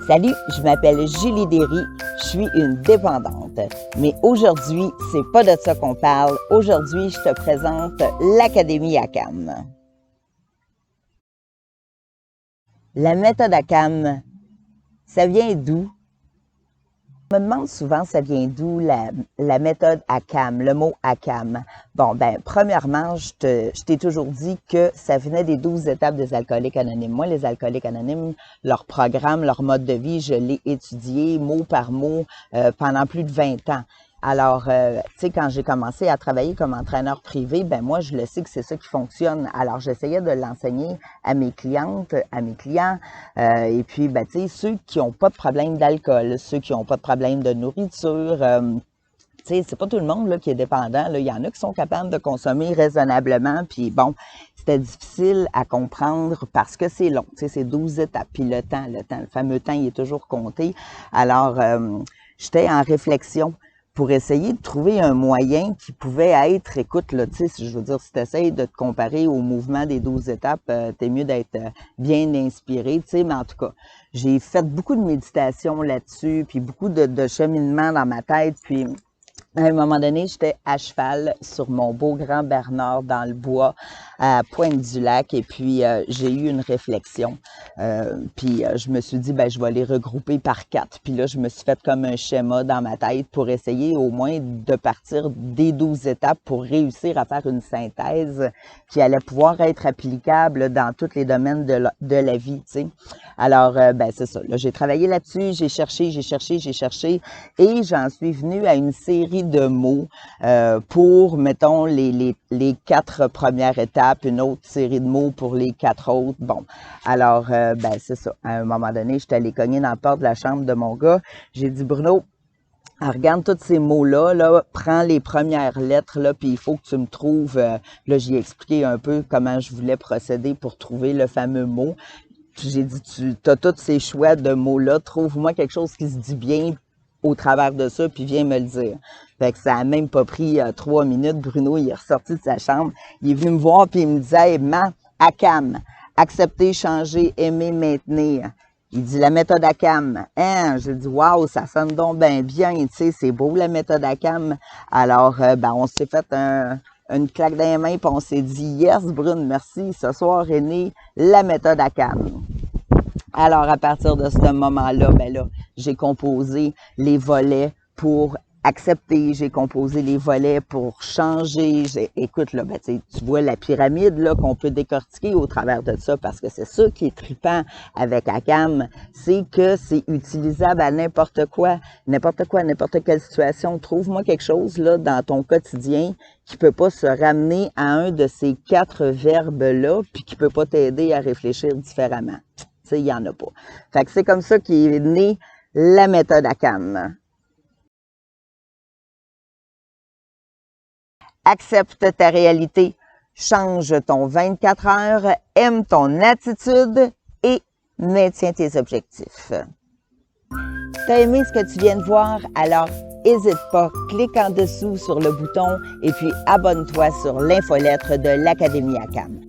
Salut, je m'appelle Julie Derry, je suis une dépendante. Mais aujourd'hui, c'est pas de ça qu'on parle. Aujourd'hui, je te présente l'Académie ACAM. La méthode ACAM, ça vient d'où? Je me demande souvent ça vient d'où la méthode ACAM, le mot ACAM. Bon, premièrement, je t'ai toujours dit que ça venait des 12 étapes des alcooliques anonymes. Moi, les alcooliques anonymes, leur programme, leur mode de vie, je l'ai étudié mot par mot pendant plus de 20 ans. Alors, tu sais, quand j'ai commencé à travailler comme entraîneur privé, moi, je le sais que c'est ça qui fonctionne. Alors, j'essayais de l'enseigner à mes clientes, à mes clients. Et puis, tu sais, ceux qui n'ont pas de problème d'alcool, ceux qui n'ont pas de problème de nourriture, tu sais, c'est pas tout le monde là, qui est dépendant. Là. Il y en a qui sont capables de consommer raisonnablement. Puis bon, c'était difficile à comprendre parce que c'est long. Tu sais, c'est 12 étapes. Puis le fameux temps, il est toujours compté. Alors, j'étais en réflexion pour essayer de trouver un moyen qui pouvait être, écoute, là, tu sais, je veux dire, si tu essaies de te comparer au mouvement des 12 étapes, t'es mieux d'être bien inspiré, tu sais, mais en tout cas, j'ai fait beaucoup de méditation là-dessus, puis beaucoup de cheminement dans ma tête, puis à un moment donné, j'étais à cheval sur mon beau grand Bernard dans le bois à Pointe-du-Lac et puis j'ai eu une réflexion. Puis je me suis dit, je vais les regrouper par 4. Puis là, je me suis fait comme un schéma dans ma tête pour essayer au moins de partir des 12 étapes pour réussir à faire une synthèse qui allait pouvoir être applicable dans tous les domaines de la vie, tu sais. Alors, c'est ça. Là, j'ai travaillé là-dessus, j'ai cherché et j'en suis venue à une série de mots pour, mettons, les 4 premières étapes, une autre série de mots pour les 4 autres. Bon, alors, c'est ça. À un moment donné, j'étais allée cogner dans la porte de la chambre de mon gars. J'ai dit, Bruno, regarde tous ces mots-là, là, prends les premières lettres, là, puis il faut que tu me trouves, là, j'y ai expliqué un peu comment je voulais procéder pour trouver le fameux mot. Puis j'ai dit, tu as tous ces choix de mots-là, trouve-moi quelque chose qui se dit bien au travers de ça, puis viens me le dire. Fait que ça a même pas pris 3 minutes. Bruno, il est ressorti de sa chambre, il est venu me voir, puis il me disait, hey, ACAM, accepter, changer, aimer, maintenir. Il dit, la méthode ACAM. Hein? J'ai dit, waouh, ça sonne donc bien, tu sais, c'est beau la méthode ACAM. Alors, on s'est fait une claque dans les mains, puis on s'est dit, yes, Brune, merci, ce soir est née la méthode ACAM. Alors, à partir de ce moment-là, j'ai composé les volets pour accepter, j'ai composé les volets pour changer. Écoute, là, tu vois la pyramide là qu'on peut décortiquer au travers de ça, parce que c'est ça qui est trippant avec ACAM, c'est que c'est utilisable à n'importe n'importe quelle situation. Trouve-moi quelque chose là dans ton quotidien qui peut pas se ramener à un de ces 4 verbes-là, puis qui peut pas t'aider à réfléchir différemment. Tu sais, il y en a pas. Fait que c'est comme ça qu'est née la méthode ACAM. Accepte ta réalité, change ton 24 heures, aime ton attitude et maintiens tes objectifs. T'as aimé ce que tu viens de voir? Alors, n'hésite pas, clique en dessous sur le bouton et puis abonne-toi sur l'infolettre de l'Académie ACAM.